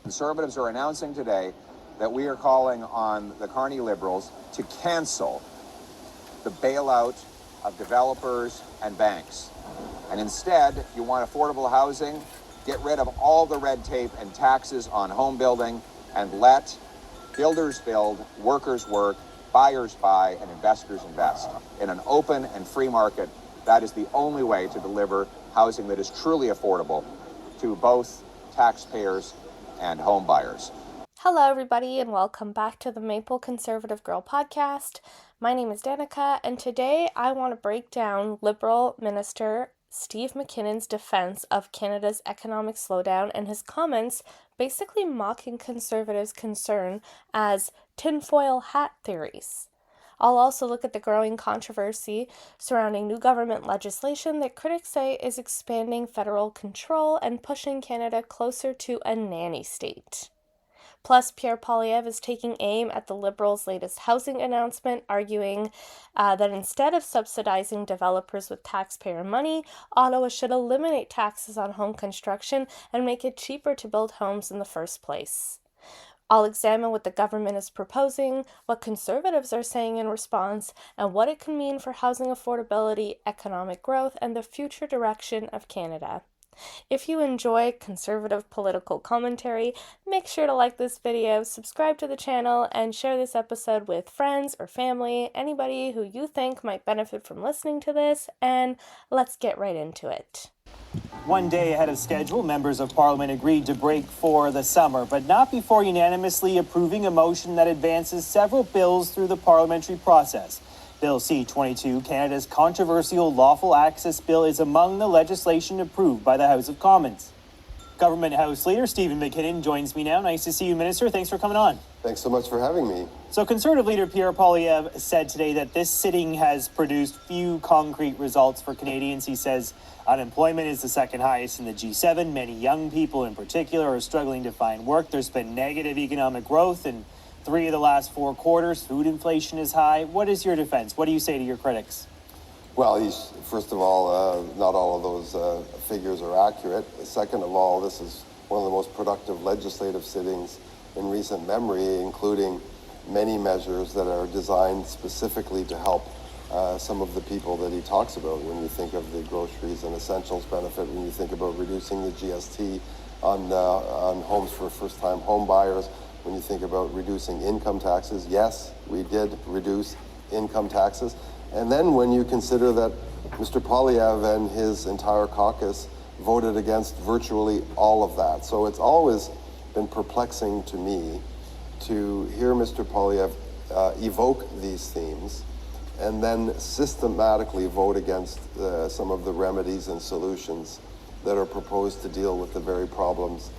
Conservatives are announcing today that we are calling on the Carney Liberals to cancel the bailout of developers and banks. And instead, if you want affordable housing, get rid of all the red tape and taxes on home building and let builders build, workers work, buyers buy, and investors invest. In an open and free market, that is the only way to deliver housing that is truly affordable to both taxpayers and home buyers. Hello, everybody, and welcome back to the Maple Conservative Girl podcast. My name is Danica, and today I want to break down Liberal Minister Steve MacKinnon's defense of Canada's economic slowdown and his comments basically mocking Conservatives' concern as tinfoil hat theories. I'll also look at the growing controversy surrounding new government legislation that critics say is expanding federal control and pushing Canada closer to a nanny state. Plus, Pierre Poilievre is taking aim at the Liberals' latest housing announcement, arguing that instead of subsidizing developers with taxpayer money, Ottawa should eliminate taxes on home construction and make it cheaper to build homes in the first place. I'll examine what the government is proposing, what Conservatives are saying in response, and what it can mean for housing affordability, economic growth, and the future direction of Canada. If you enjoy conservative political commentary, make sure to like this video, subscribe to the channel, and share this episode with friends or family, anybody who you think might benefit from listening to this, and let's get right into it. One day ahead of schedule, members of Parliament agreed to break for the summer, but not before unanimously approving a motion that advances several bills through the parliamentary process. Bill C-22, Canada's controversial lawful access bill, is among the legislation approved by the House of Commons. Government House Leader Steve MacKinnon joins me now. Nice to see you, Minister. Thanks for coming on. Thanks so much for having me. So Conservative Leader Pierre Poilievre said today that this sitting has produced few concrete results for Canadians. He says unemployment is the second highest in the G7. Many young people in particular are struggling to find work. There's been negative economic growth in 3 of the last 4 quarters. Food inflation is high. What is your defense? What do you say to your critics? Well, first of all, not all of those figures are accurate. Second of all, this is one of the most productive legislative sittings in recent memory, including many measures that are designed specifically to help some of the people that he talks about. When you think of the groceries and essentials benefit, when you think about reducing the GST on homes for first-time home buyers, when you think about reducing income taxes, yes, we did reduce income taxes. And then when you consider that Mr. Poilievre and his entire caucus voted against virtually all of that. So it's always been perplexing to me to hear Mr. Poilievre evoke these themes and then systematically vote against some of the remedies and solutions that are proposed to deal with the very problems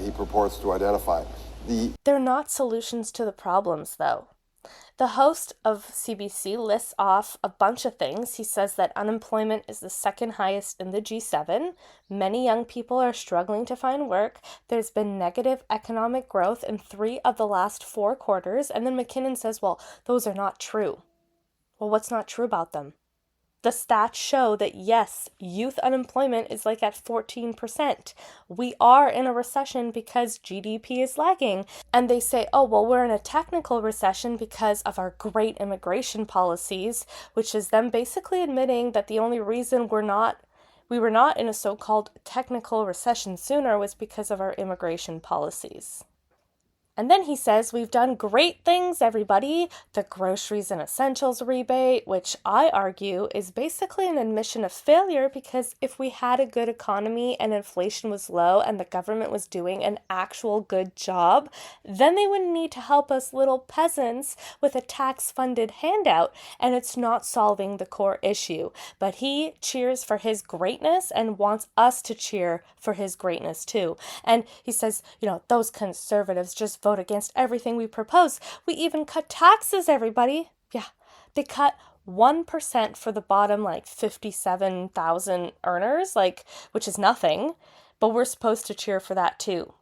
he purports to identify. They're not solutions to the problems, though. The host of CBC lists off a bunch of things. He says that unemployment is the second highest in the G7. Many young people are struggling to find work. There's been negative economic growth in 3 of the last 4 quarters. And then MacKinnon says, well, those are not true. Well, what's not true about them? The stats show that, yes, youth unemployment is like at 14%. We are in a recession because GDP is lagging. And they say, oh, well, we're in a technical recession because of our great immigration policies, which is them basically admitting that the only reason we were not in a so-called technical recession sooner was because of our immigration policies. And then he says, we've done great things, everybody. The groceries and essentials rebate, which I argue is basically an admission of failure, because if we had a good economy and inflation was low and the government was doing an actual good job, then they wouldn't need to help us little peasants with a tax-funded handout, and it's not solving the core issue. But he cheers for his greatness and wants us to cheer for his greatness too. And he says, those conservatives just vote against everything we propose. We even cut taxes, everybody. Yeah, they cut 1% for the bottom 57,000 earners, which is nothing, but we're supposed to cheer for that too.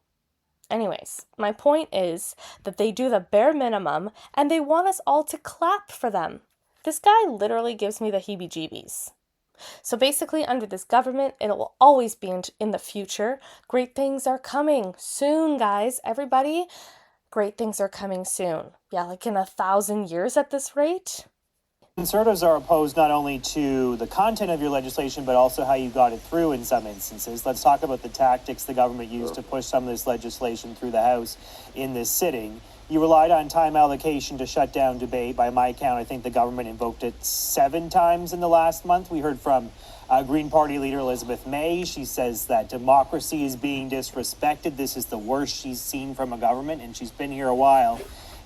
Anyways, my point is that they do the bare minimum and they want us all to clap for them. This guy literally gives me the heebie-jeebies. So basically, under this government, it will always be in the future. Great things are coming soon, guys. Everybody, great things are coming soon. Yeah, like in 1,000 years at this rate. Conservatives are opposed not only to the content of your legislation, but also how you got it through in some instances. Let's talk about the tactics the government used to push some of this legislation through the House in this sitting. You relied on time allocation to shut down debate. By my count, I think the government invoked it 7 times in the last month. We heard from Green Party leader Elizabeth May. She says that democracy is being disrespected. This is the worst she's seen from a government, and she's been here a while.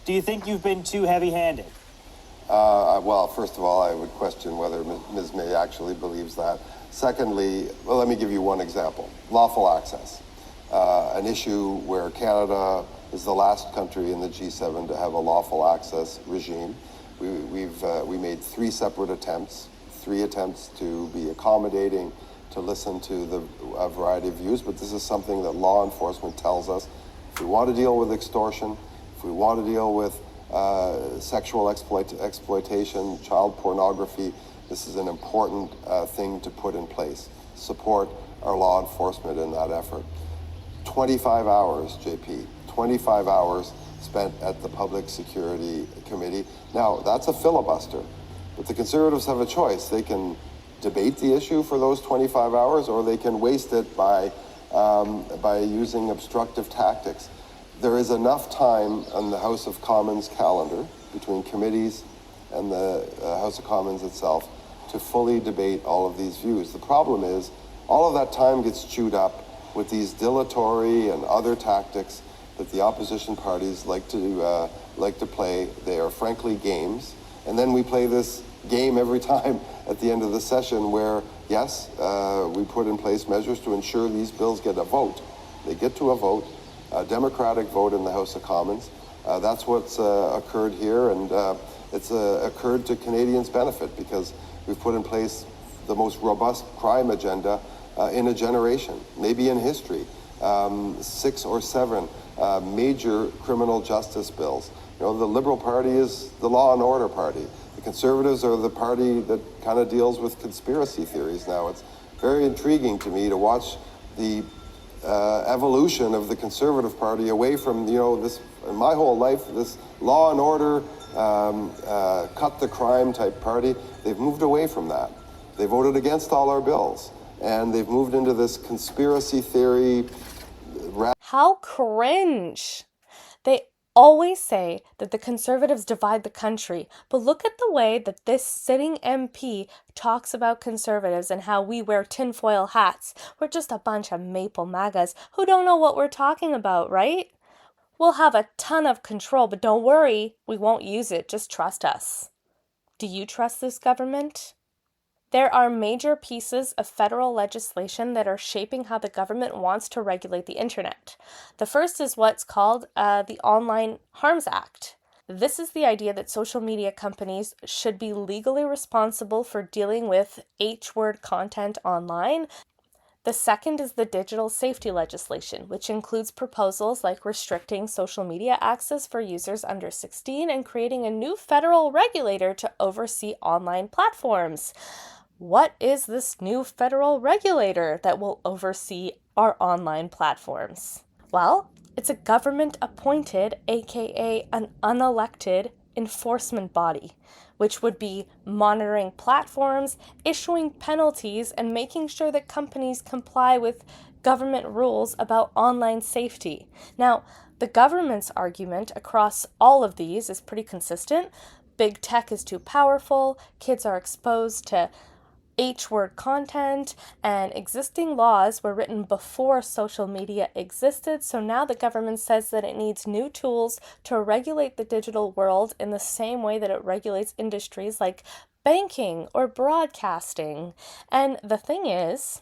Do you think you've been too heavy-handed? Well, first of all, I would question whether Ms. May actually believes that. Secondly, well, let me give you one example. Lawful access, an issue where Canada is the last country in the G7 to have a lawful access regime. We made 3 separate attempts, 3 attempts to be accommodating, to listen to a variety of views, but this is something that law enforcement tells us. If we want to deal with extortion, if we want to deal with sexual exploitation, child pornography, this is an important thing to put in place. Support our law enforcement in that effort. 25 hours, JP, 25 hours spent at the Public Security Committee. Now, that's a filibuster, but the Conservatives have a choice. They can debate the issue for those 25 hours, or they can waste it by using obstructive tactics. There is enough time on the House of Commons calendar between committees and the House of Commons itself to fully debate all of these views. The problem is all of that time gets chewed up with these dilatory and other tactics that the opposition parties like to play. They are frankly games. And then we play this game every time at the end of the session where, yes, we put in place measures to ensure these bills get a vote. They get to a vote. A democratic vote in the House of Commons. That's what's occurred here, and it's occurred to Canadians' benefit because we've put in place the most robust crime agenda in a generation, maybe in history. 6 or 7 major criminal justice bills. You know, the Liberal Party is the law and order party. The Conservatives are the party that kind of deals with conspiracy theories now. It's very intriguing to me to watch the evolution of the Conservative Party away from, this, my whole life, this law and order, cut the crime type party. They've moved away from that. They voted against all our bills, and they've moved into this conspiracy theory. How cringe! They always say that the Conservatives divide the country, but look at the way that this sitting MP talks about Conservatives and how we wear tinfoil hats. We're just a bunch of maple MAGAs who don't know what we're talking about, right? We'll have a ton of control, but don't worry, we won't use it, just trust us. Do you trust this government? There are major pieces of federal legislation that are shaping how the government wants to regulate the internet. The first is what's called the Online Harms Act. This is the idea that social media companies should be legally responsible for dealing with H-word content online. The second is the digital safety legislation, which includes proposals like restricting social media access for users under 16 and creating a new federal regulator to oversee online platforms. What is this new federal regulator that will oversee our online platforms? Well, it's a government-appointed, aka an unelected, enforcement body, which would be monitoring platforms, issuing penalties, and making sure that companies comply with government rules about online safety. Now, the government's argument across all of these is pretty consistent. Big tech is too powerful, kids are exposed to H-word content, and existing laws were written before social media existed, so now the government says that it needs new tools to regulate the digital world in the same way that it regulates industries like banking or broadcasting. And the thing is,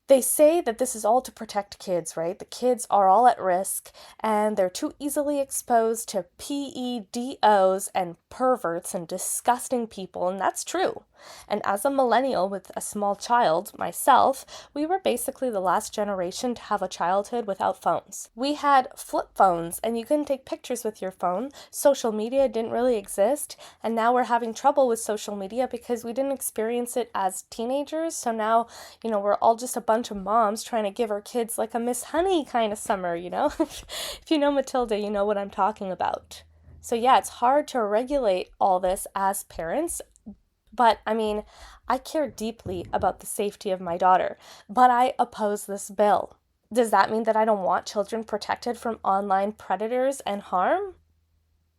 They say that this is all to protect kids, right? The kids are all at risk and they're too easily exposed to PEDOs and perverts and disgusting people, and that's true. And as a millennial with a small child, myself, we were basically the last generation to have a childhood without phones. We had flip phones and you couldn't take pictures with your phone. Social media didn't really exist, and now we're having trouble with social media because we didn't experience it as teenagers. So now, we're all just a bunch of moms trying to give our kids like a Miss Honey kind of summer, If you know Matilda, you know what I'm talking about. So yeah, it's hard to regulate all this as parents. But, I care deeply about the safety of my daughter, but I oppose this bill. Does that mean that I don't want children protected from online predators and harm?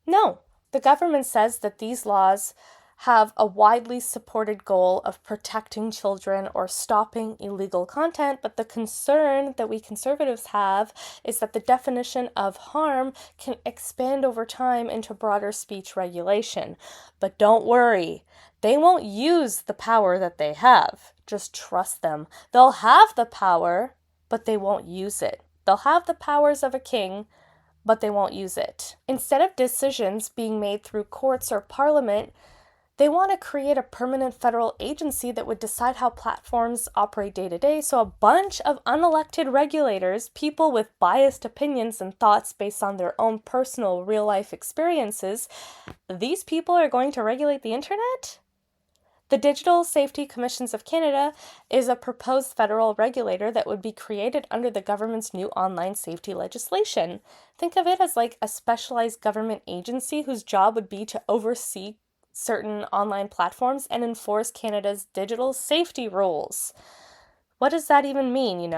No. The government says that these laws have a widely supported goal of protecting children or stopping illegal content, but the concern that we conservatives have is that the definition of harm can expand over time into broader speech regulation. But don't worry, they won't use the power that they have. Just trust them. They'll have the power, but they won't use it. They'll have the powers of a king, but they won't use it. Instead of decisions being made through courts or parliament, they want to create a permanent federal agency that would decide how platforms operate day to day. So a bunch of unelected regulators, people with biased opinions and thoughts based on their own personal real life experiences, these people are going to regulate the internet? The Digital Safety Commissions of Canada is a proposed federal regulator that would be created under the government's new online safety legislation. Think of it as like a specialized government agency whose job would be to oversee certain online platforms and enforce Canada's digital safety rules. What does that even mean,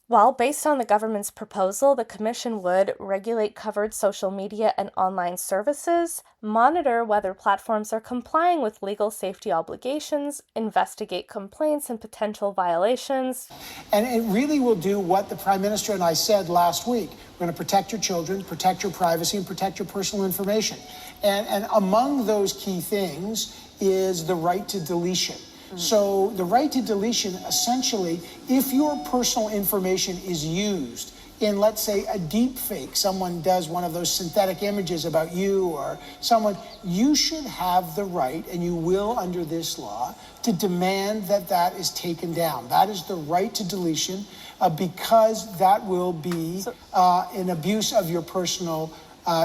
Well, based on the government's proposal, the commission would regulate covered social media and online services, monitor whether platforms are complying with legal safety obligations, investigate complaints and potential violations. And it really will do what the Prime Minister and I said last week. We're going to protect your children, protect your privacy, and protect your personal information. And among those key things is the right to deletion. So the right to deletion, essentially, if your personal information is used in, let's say, a deep fake, someone does one of those synthetic images about you or someone, you should have the right, and you will under this law, to demand that that is taken down. That is the right to deletion, because that will be an abuse of your personal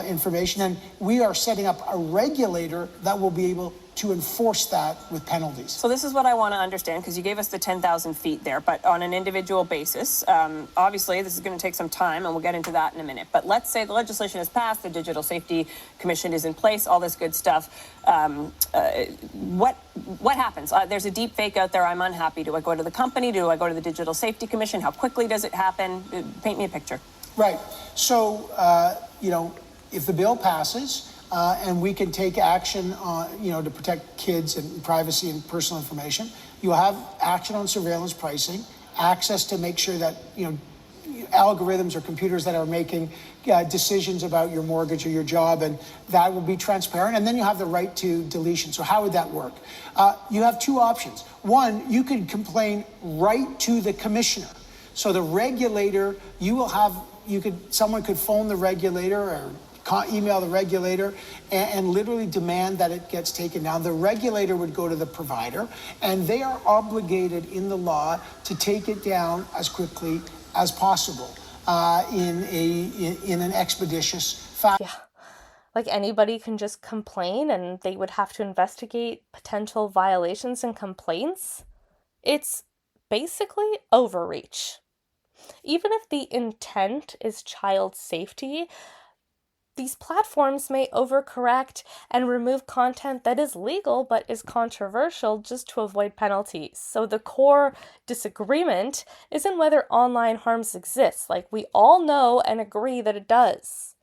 information. And we are setting up a regulator that will be able to enforce that with penalties. So this is what I want to understand, because you gave us the 10,000 feet there, but on an individual basis, obviously this is going to take some time, and we'll get into that in a minute. But let's say the legislation is passed, the Digital Safety Commission is in place, all this good stuff. What happens? There's a deep fake out there. I'm unhappy. Do I go to the company? Do I go to the Digital Safety Commission? How quickly does it happen? Paint me a picture. Right. So, if the bill passes, and we can take action on, to protect kids and privacy and personal information, you'll have action on surveillance pricing, access to make sure that, algorithms or computers that are making decisions about your mortgage or your job, and that will be transparent. And then you have the right to deletion. So how would that work? You have two options. One, you could complain right to the commissioner. So the regulator, someone could phone the regulator or email the regulator and literally demand that it gets taken down. The regulator would go to the provider, and they are obligated in the law to take it down as quickly as possible in an expeditious fashion. Yeah. Like anybody can just complain and they would have to investigate potential violations and complaints. It's basically overreach. Even if the intent is child safety, these platforms may overcorrect and remove content that is legal but is controversial just to avoid penalties. So the core disagreement isn't whether online harms exist. Like, we all know and agree that it does.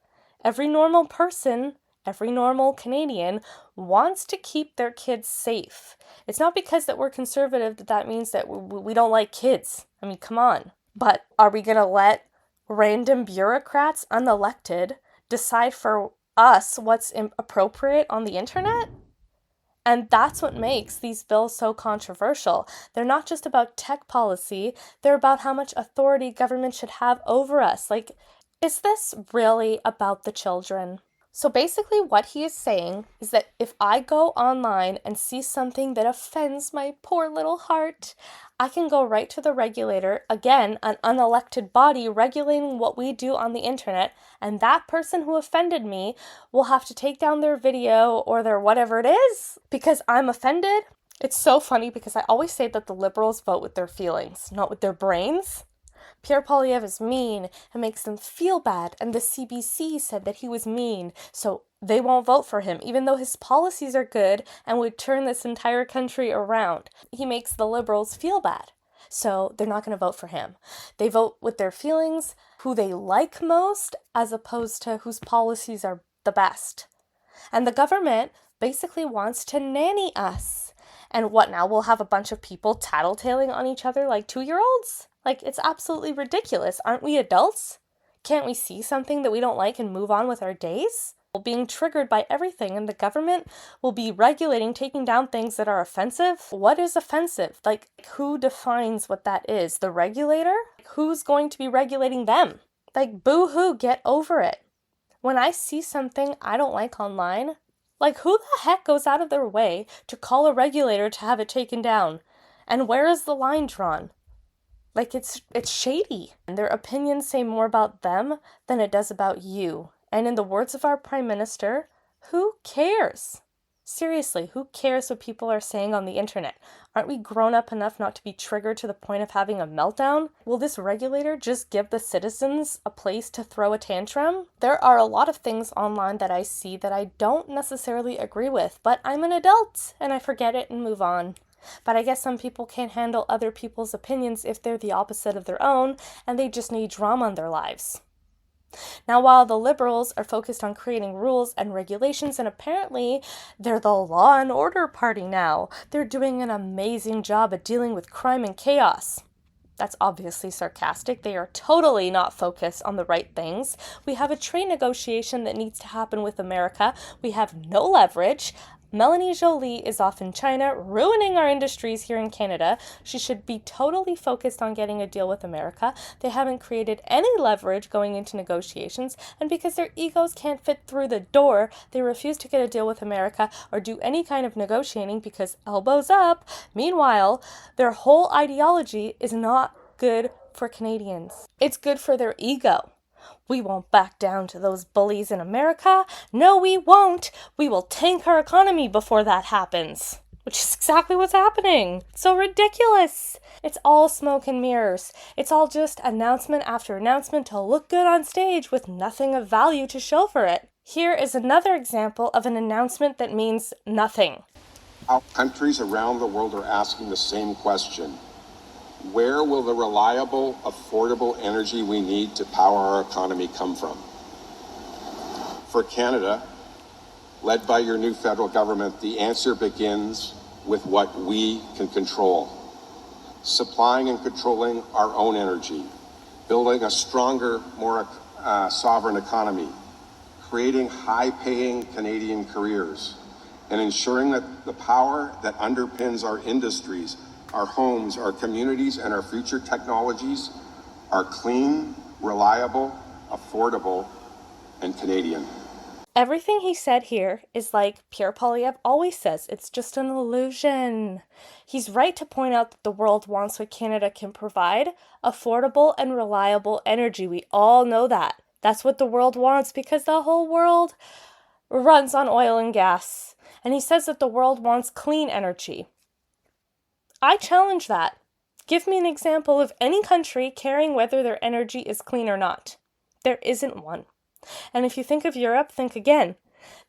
Every normal person, every normal Canadian wants to keep their kids safe. It's not because that we're conservative that means that we don't like kids. I mean, come on. But are we going to let random bureaucrats, unelected, decide for us what's appropriate on the internet? And that's what makes these bills so controversial. They're not just about tech policy, they're about how much authority government should have over us. Like, is this really about the children? So basically what he is saying is that if I go online and see something that offends my poor little heart, I can go right to the regulator, again, an unelected body regulating what we do on the internet, and that person who offended me will have to take down their video or their whatever it is because I'm offended. It's so funny because I always say that the Liberals vote with their feelings, not with their brains. Pierre Poilievre is mean and makes them feel bad, and the CBC said that he was mean, so they won't vote for him, even though his policies are good and would turn this entire country around. He makes the Liberals feel bad, so they're not going to vote for him. They vote with their feelings, who they like most, as opposed to whose policies are the best. And the government basically wants to nanny us. And what now? We'll have a bunch of people tattletaling on each other like 2-year-olds? Like, it's absolutely ridiculous. Aren't we adults? Can't we see something that we don't like and move on with our days? We're being triggered by everything, and the government will be regulating, taking down things that are offensive. What is offensive? Like, who defines what that is? The regulator? Who's going to be regulating them? Like, boo-hoo, get over it. When I see something I don't like online, like, who the heck goes out of their way to call a regulator to have it taken down? And where is the line drawn? Like, it's shady. And their opinions say more about them than it does about you. And in the words of our Prime Minister, who cares? Seriously, who cares what people are saying on the internet? Aren't we grown up enough not to be triggered to the point of having a meltdown? Will this regulator just give the citizens a place to throw a tantrum? There are a lot of things online that I see that I don't necessarily agree with, but I'm an adult and I forget it and move on. But I guess some people can't handle other people's opinions if they're the opposite of their own, and they just need drama in their lives. Now, while the Liberals are focused on creating rules and regulations, and apparently they're the law and order party now, they're doing an amazing job at dealing with crime and chaos. That's obviously sarcastic. They are totally not focused on the right things. We have a trade negotiation that needs to happen with America. We have no leverage. Melanie Joly is off in China, ruining our industries here in Canada. She should be totally focused on getting a deal with America. They haven't created any leverage going into negotiations, and because their egos can't fit through the door, they refuse to get a deal with America or do any kind of negotiating because elbows up. Meanwhile, their whole ideology is not good for Canadians. It's good for their ego. We won't back down to those bullies in America. No, we won't. We will tank our economy before that happens. Which is exactly what's happening. It's so ridiculous. It's all smoke and mirrors. It's all just announcement after announcement to look good on stage with nothing of value to show for it. Here is another example of an announcement that means nothing. Our countries around the world are asking the same question. Where will the reliable, affordable energy we need to power our economy come from? For Canada, led by your new federal government, the answer begins with what we can control. Supplying and controlling our own energy, building a stronger, more sovereign economy, creating high-paying Canadian careers, and ensuring that the power that underpins our industries, our homes, our communities, and our future technologies are clean, reliable, affordable, and Canadian. Everything he said here is like Pierre Poilievre always says, it's just an illusion. He's right to point out that the world wants what Canada can provide, affordable and reliable energy. We all know that. That's what the world wants because the whole world runs on oil and gas. And he says that the world wants clean energy. I challenge that. Give me an example of any country caring whether their energy is clean or not. There isn't one. And if you think of Europe, think again.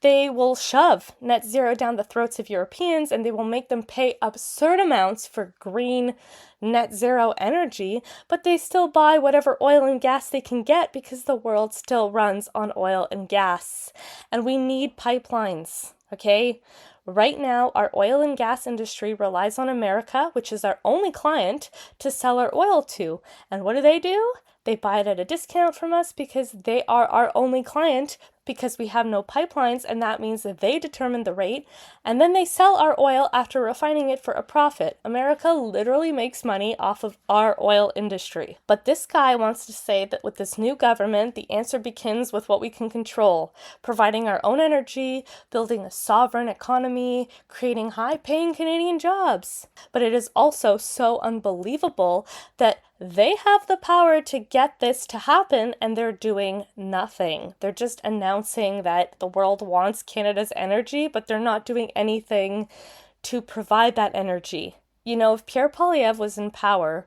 They will shove net zero down the throats of Europeans and they will make them pay absurd amounts for green net zero energy, but they still buy whatever oil and gas they can get because the world still runs on oil and gas. And we need pipelines, okay? Right now, our oil and gas industry relies on America, which is our only client, to sell our oil to. And what do? They buy it at a discount from us because they are our only client, because we have no pipelines, and that means that they determine the rate, and then they sell our oil after refining it for a profit. America literally makes money off of our oil industry. But this guy wants to say that with this new government, the answer begins with what we can control, providing our own energy, building a sovereign economy, creating high-paying Canadian jobs. But it is also so unbelievable that they have the power to get this to happen, and they're doing nothing. They're just announcing that the world wants Canada's energy, but they're not doing anything to provide that energy. You know, if Pierre Poilievre was in power,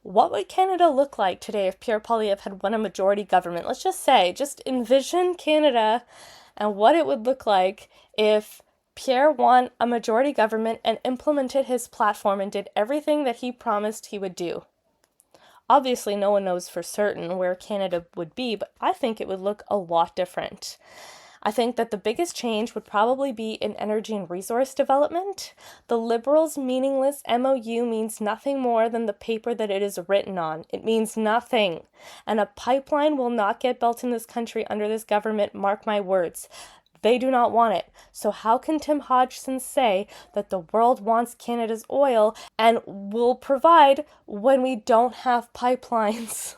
what would Canada look like today if Pierre Poilievre had won a majority government? Let's just say, just envision Canada and what it would look like if Pierre won a majority government and implemented his platform and did everything that he promised he would do. Obviously, no one knows for certain where Canada would be, but I think it would look a lot different. I think that the biggest change would probably be in energy and resource development. The Liberals' meaningless MOU means nothing more than the paper that it is written on. It means nothing. And a pipeline will not get built in this country under this government, mark my words. They do not want it. So how can Tim Hodgson say that the world wants Canada's oil and will provide when we don't have pipelines?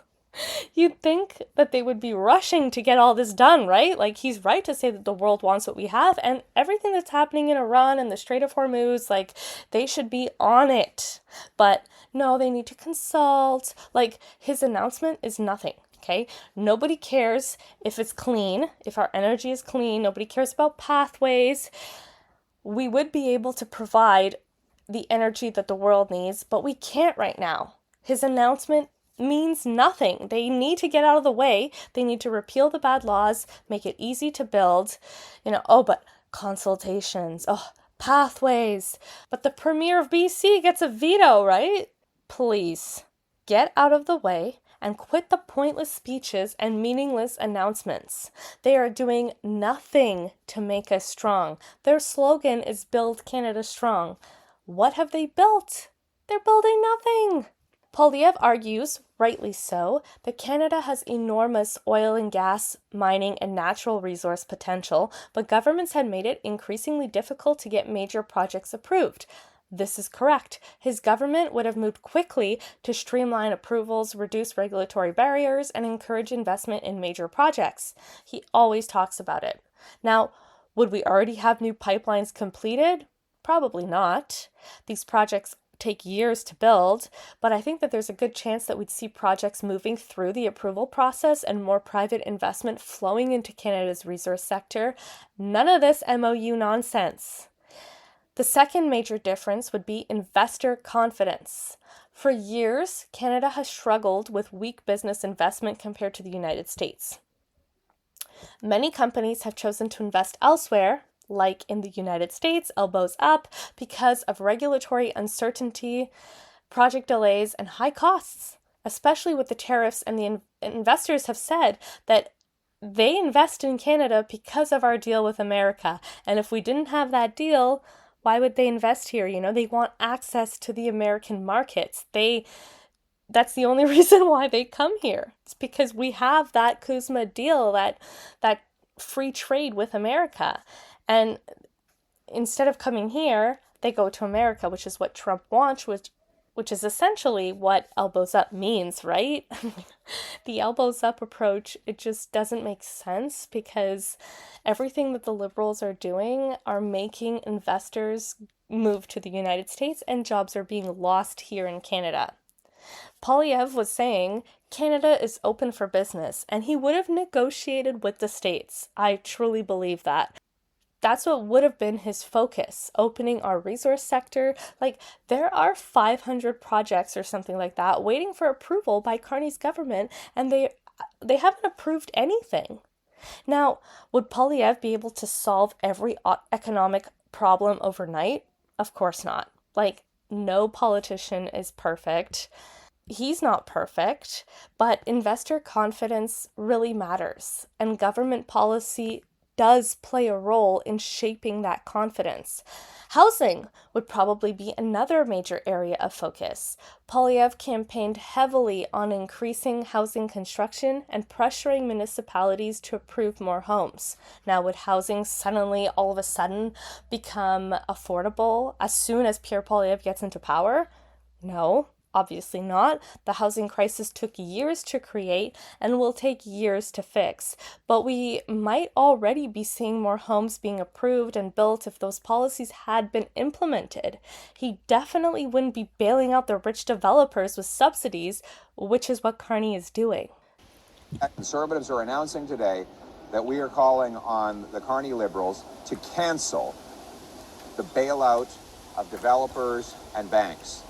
You'd think that they would be rushing to get all this done, right? Like, he's right to say that the world wants what we have, and everything that's happening in Iran and the Strait of Hormuz, like, they should be on it. But no, they need to consult. Like, his announcement is nothing. Okay, nobody cares if it's clean, if our energy is clean. Nobody cares about pathways. We would be able to provide the energy that the world needs, but we can't right now. His announcement means nothing. They need to get out of the way. They need to repeal the bad laws, make it easy to build. But consultations, pathways. But the Premier of BC gets a veto, right? Please, get out of the way and quit the pointless speeches and meaningless announcements. They are doing nothing to make us strong. Their slogan is Build Canada Strong. What have they built? They're building nothing. Poilievre argues, rightly so, that Canada has enormous oil and gas, mining, and natural resource potential, but governments had made it increasingly difficult to get major projects approved. This is correct. His government would have moved quickly to streamline approvals, reduce regulatory barriers, and encourage investment in major projects. He always talks about it. Now, would we already have new pipelines completed? Probably not. These projects take years to build, but I think that there's a good chance that we'd see projects moving through the approval process and more private investment flowing into Canada's resource sector. None of this MOU nonsense. The second major difference would be investor confidence. For years, Canada has struggled with weak business investment compared to the United States. Many companies have chosen to invest elsewhere, like in the United States, elbows up, because of regulatory uncertainty, project delays, and high costs, especially with the tariffs. And the investors have said that they invest in Canada because of our deal with America. And if we didn't have that deal, why would they invest here? They want access to the American markets. That's the only reason why they come here. It's because we have that CUSMA deal, that free trade with America. And instead of coming here, they go to America, which is what Trump wants, which is essentially what elbows up means, right? The elbows up approach, it just doesn't make sense, because everything that the Liberals are doing are making investors move to the United States, and jobs are being lost here in Canada. Poilievre was saying Canada is open for business, and he would have negotiated with the states. I truly believe that. That's what would have been his focus, opening our resource sector. Like, there are 500 projects or something like that waiting for approval by Carney's government, and they haven't approved anything. Now, would Poilievre be able to solve every economic problem overnight? Of course not. Like, no politician is perfect. He's not perfect, but investor confidence really matters, and government policy does play a role in shaping that confidence. Housing would probably be another major area of focus. Poilievre campaigned heavily on increasing housing construction and pressuring municipalities to approve more homes. Now, would housing suddenly, all of a sudden, become affordable as soon as Pierre Poilievre gets into power? No. Obviously not. The housing crisis took years to create and will take years to fix. But we might already be seeing more homes being approved and built if those policies had been implemented. He definitely wouldn't be bailing out the rich developers with subsidies, which is what Carney is doing. Conservatives are announcing today that we are calling on the Carney Liberals to cancel the bailout of developers and banks.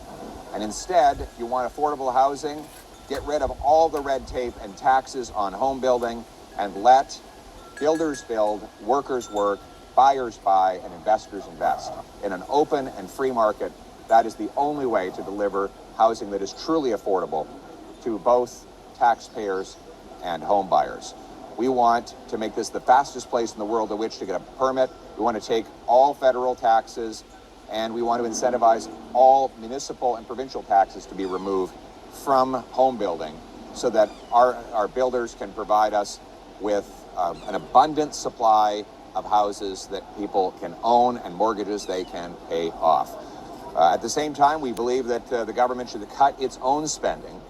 And instead, if you want affordable housing, get rid of all the red tape and taxes on home building and let builders build, workers work, buyers buy, and investors invest. In an open and free market, that is the only way to deliver housing that is truly affordable to both taxpayers and home buyers. We want to make this the fastest place in the world in which to get a permit. We want to take all federal taxes, and we want to incentivize all municipal and provincial taxes to be removed from home building so that our builders can provide us with an abundant supply of houses that people can own and mortgages they can pay off. At the same time, we believe that the government should cut its own spending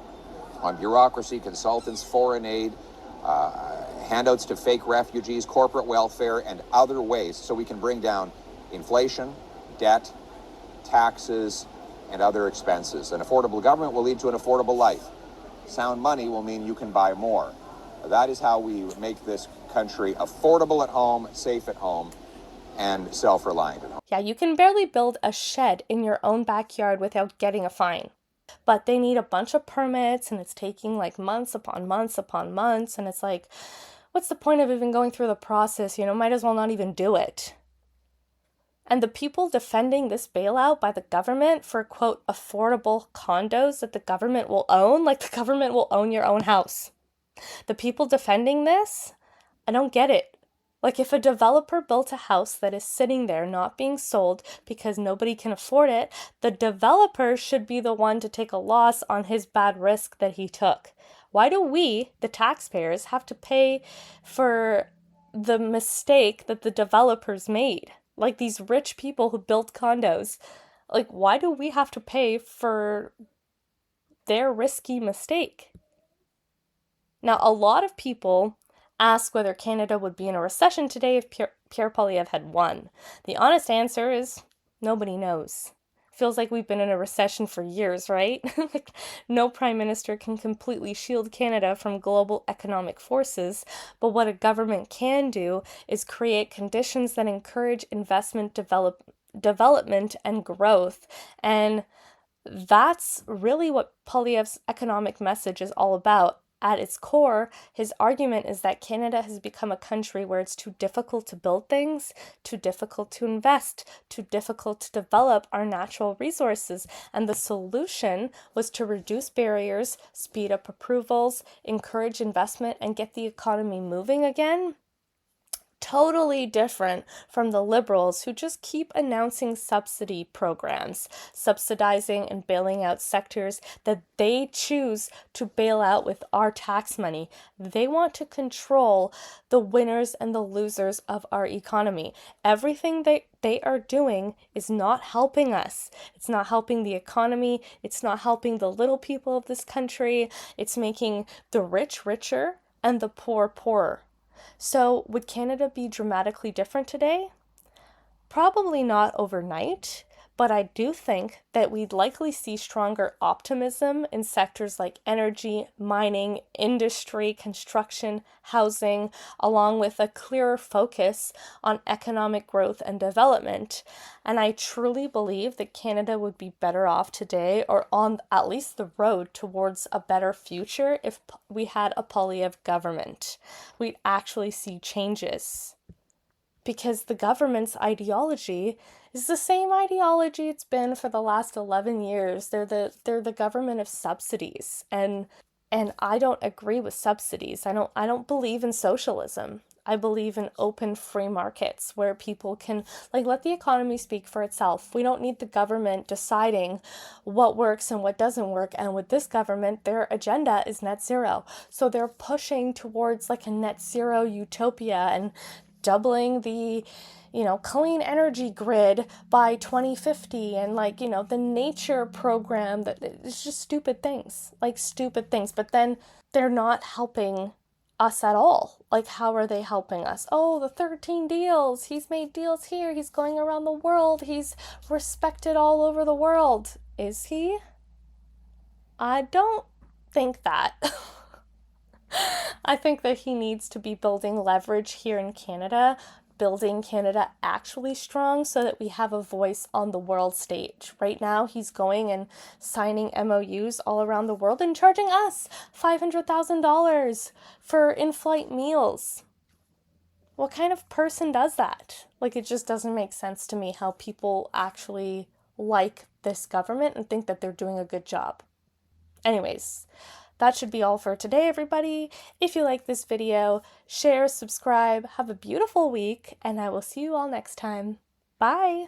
on bureaucracy, consultants, foreign aid, handouts to fake refugees, corporate welfare, and other ways so we can bring down inflation, debt, taxes, and other expenses. An affordable government will lead to an affordable life. Sound money will mean you can buy more. That is how we make this country affordable at home, safe at home, and self-reliant at home. Yeah, you can barely build a shed in your own backyard without getting a fine. But they need a bunch of permits, and it's taking like months upon months upon months, and it's like, what's the point of even going through the process? Might as well not even do it. And the people defending this bailout by the government for, quote, affordable condos that the government will own, like the government will own your own house. The people defending this, I don't get it. Like, if a developer built a house that is sitting there not being sold because nobody can afford it, the developer should be the one to take a loss on his bad risk that he took. Why do we, the taxpayers, have to pay for the mistake that the developers made? Like, these rich people who built condos, like, why do we have to pay for their risky mistake? Now, a lot of people ask whether Canada would be in a recession today if Pierre Poilievre had won. The honest answer is nobody knows. Feels like we've been in a recession for years, right? No prime minister can completely shield Canada from global economic forces, but what a government can do is create conditions that encourage investment, development, and growth. And that's really what Poilievre's economic message is all about. At its core, his argument is that Canada has become a country where it's too difficult to build things, too difficult to invest, too difficult to develop our natural resources. And the solution was to reduce barriers, speed up approvals, encourage investment, and get the economy moving again. Totally different from the Liberals who just keep announcing subsidy programs, subsidizing and bailing out sectors that they choose to bail out with our tax money. They want to control the winners and the losers of our economy. Everything they are doing is not helping us. It's not helping the economy. It's not helping the little people of this country. It's making the rich richer and the poor poorer. So would Canada be dramatically different today? Probably not overnight, but I do think that we'd likely see stronger optimism in sectors like energy, mining, industry, construction, housing, along with a clearer focus on economic growth and development. And I truly believe that Canada would be better off today, or on at least the road towards a better future, if we had a Poilievre government. We'd actually see changes. Because the government's ideology is the same ideology it's been for the last 11 years. They're the government of subsidies. And I don't agree with subsidies. I don't believe in socialism. I believe in open free markets where people can let the economy speak for itself. We don't need the government deciding what works and what doesn't work. And with this government, their agenda is net zero. So they're pushing towards a net zero utopia and doubling the clean energy grid by 2050 and the nature program. That it's just stupid things. But then they're not helping us at all. How are they helping us? Oh, the 13 deals. He's made deals here. He's going around the world. He's respected all over the world. Is he? I don't think that. I think that he needs to be building leverage here in Canada, building Canada actually strong so that we have a voice on the world stage. Right now, he's going and signing MOUs all around the world and charging us $500,000 for in-flight meals. What kind of person does that? It just doesn't make sense to me how people actually like this government and think that they're doing a good job. Anyways, that should be all for today, everybody. If you like this video, share, subscribe, have a beautiful week, and I will see you all next time. Bye!